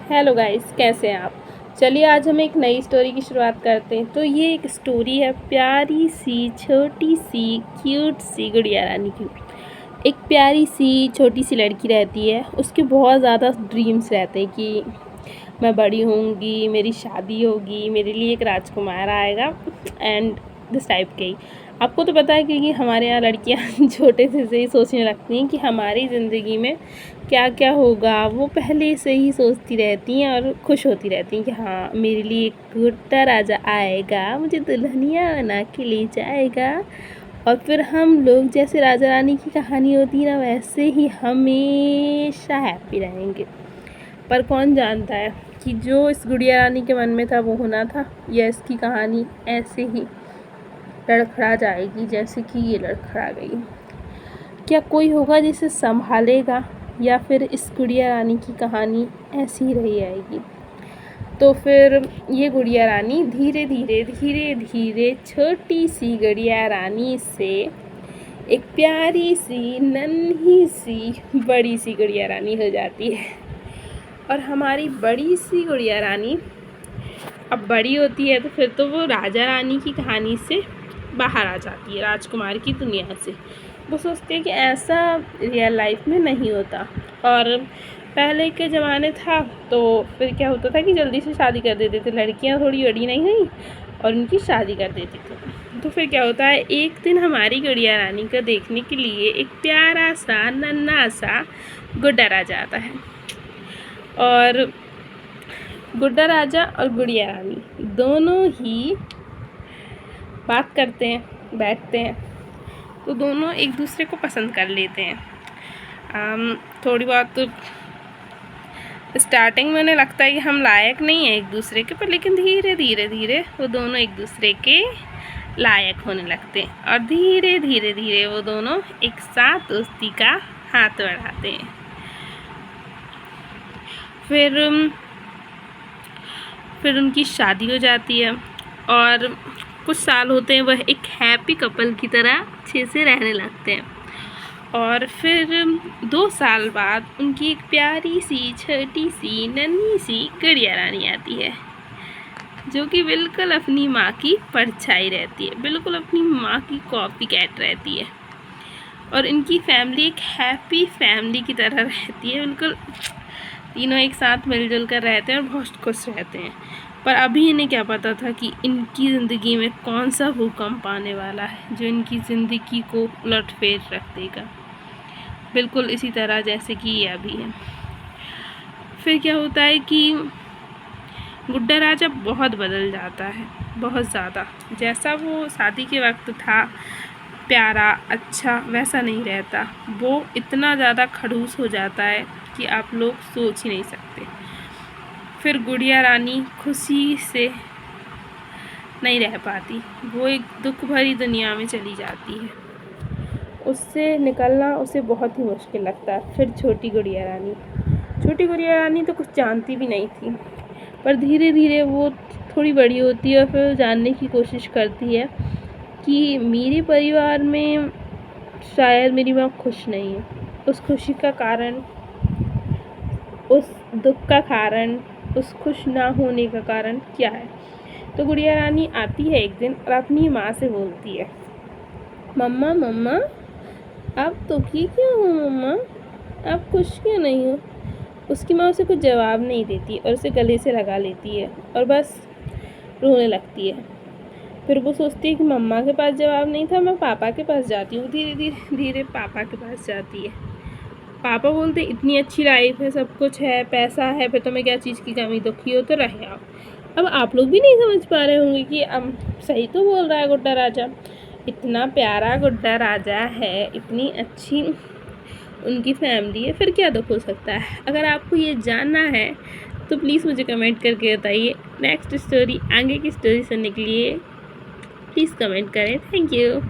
Hello guys, कैसे हैं आप। चलिए आज हम एक नई स्टोरी की शुरुआत करते हैं। तो ये एक स्टोरी है प्यारी सी छोटी सी क्यूट सी गुड़िया रानी की। एक प्यारी सी छोटी सी लड़की रहती है, उसके बहुत ज़्यादा ड्रीम्स रहते हैं कि मैं बड़ी होंगी, मेरी शादी होगी, मेरे लिए एक राजकुमार आएगा एंड दिस टाइप के ही। आपको तो पता है क्योंकि हमारे यहाँ लड़कियाँ छोटे से ही सोचने लगती हैं कि हमारी ज़िंदगी में क्या क्या होगा। वो पहले से ही सोचती रहती हैं और खुश होती रहती हैं कि हाँ, मेरे लिए एक गुड्डा राजा आएगा, मुझे दुल्हनिया बना के ले जाएगा। और फिर हम लोग जैसे राजा रानी की कहानी होती है ना, वैसे ही हमेशा हैप्पी रहेंगे। पर कौन जानता है कि जो इस गुड़िया रानी के मन में था वो होना था, या इसकी कहानी ऐसे ही लड़खड़ा जाएगी जैसे कि ये लड़खड़ा गई। क्या कोई होगा जिसे संभालेगा, या फिर इस गुड़िया रानी की कहानी ऐसी ही रही आएगी। तो फिर ये गुड़िया रानी धीरे धीरे छोटी सी गुड़िया रानी से एक प्यारी सी नन्ही सी बड़ी सी गुड़िया रानी हो जाती है। और हमारी बड़ी सी गुड़िया रानी अब बड़ी होती है तो फिर तो वो राजा रानी की कहानी से बाहर आ जाती है, राजकुमार की दुनिया से। वो सोचती है कि ऐसा रियल लाइफ में नहीं होता। और पहले के ज़माने था तो फिर क्या होता था कि जल्दी से शादी कर देते थे, लड़कियां थोड़ी बड़ी नहीं हुई और उनकी शादी कर देते थे। तो फिर क्या होता है, एक दिन हमारी गुड़िया रानी को देखने के लिए एक प्यारा सा नन्हा सा गुड्डा राजा आता है। और गुड्डा राजा और गुड़िया रानी दोनों ही बात करते हैं, बैठते हैं, तो दोनों एक दूसरे को पसंद कर लेते हैं। थोड़ी बहुत स्टार्टिंग में उन्हें लगता है कि हम लायक नहीं हैं एक दूसरे के, पर लेकिन धीरे धीरे वो दोनों एक दूसरे के लायक होने लगते हैं। और धीरे धीरे वो दोनों एक साथ दोस्ती का हाथ बढ़ाते हैं। फिर उनकी शादी हो जाती है और कुछ साल होते हैं वह एक हैप्पी कपल की तरह अच्छे से रहने लगते हैं। और फिर 2 साल बाद उनकी एक प्यारी सी छोटी सी नन्ही सी गुड़िया रानी आती है, जो कि बिल्कुल अपनी माँ की परछाई रहती है, बिल्कुल अपनी माँ की कॉपी कैट रहती है। और इनकी फैमिली एक हैप्पी फैमिली की तरह रहती है, बिल्कुल तीनों एक साथ मिलजुल कर रहते हैं और बहुत खुश रहते हैं। पर अभी इन्हें क्या पता था कि इनकी ज़िंदगी में कौन सा भूकंप आने वाला है जो इनकी ज़िंदगी को उलट-फेर रख देगा, बिल्कुल इसी तरह जैसे कि ये अभी है। फिर क्या होता है कि गुड्डा राजा बहुत बदल जाता है, बहुत ज़्यादा। जैसा वो शादी के वक्त था प्यारा अच्छा, वैसा नहीं रहता। वो इतना ज़्यादा खड़ूस हो जाता है कि आप लोग सोच ही नहीं सकते। फिर गुड़िया रानी खुशी से नहीं रह पाती, वो एक दुख भरी दुनिया में चली जाती है। उससे निकलना उसे बहुत ही मुश्किल लगता है। फिर छोटी गुड़िया रानी तो कुछ जानती भी नहीं थी, पर धीरे धीरे वो थोड़ी बड़ी होती है और फिर जानने की कोशिश करती है कि मेरे परिवार में शायद मेरी माँ खुश नहीं है। उस खुशी का कारण, उस दुख का कारण, उस खुश ना होने का कारण क्या है। तो गुड़िया रानी आती है एक दिन और अपनी माँ से बोलती है, मम्मा आप दुखी क्यों हो, मम्मा आप खुश क्यों नहीं हो। उसकी माँ उसे कुछ जवाब नहीं देती और उसे गले से लगा लेती है और बस रोने लगती है। फिर वो सोचती है कि मम्मा के पास जवाब नहीं था, मैं पापा के पास जाती हूँ। धीरे धीरे पापा के पास जाती है। पापा बोलते इतनी अच्छी लाइफ है, सब कुछ है, पैसा है, फिर तुम्हें क्या चीज़ की कमी, दुखी हो तो रहे आओ। अब आप लोग भी नहीं समझ पा रहे होंगे कि सही तो बोल रहा है गुड्डा राजा। इतना प्यारा गुड्डा राजा है, इतनी अच्छी उनकी फैमिली है, फिर क्या दुख हो सकता है। अगर आपको ये जानना है तो प्लीज़ मुझे कमेंट करके बताइए। नेक्स्ट स्टोरी, आगे की स्टोरी सुनने के लिए प्लीज़ कमेंट करें। Thank you.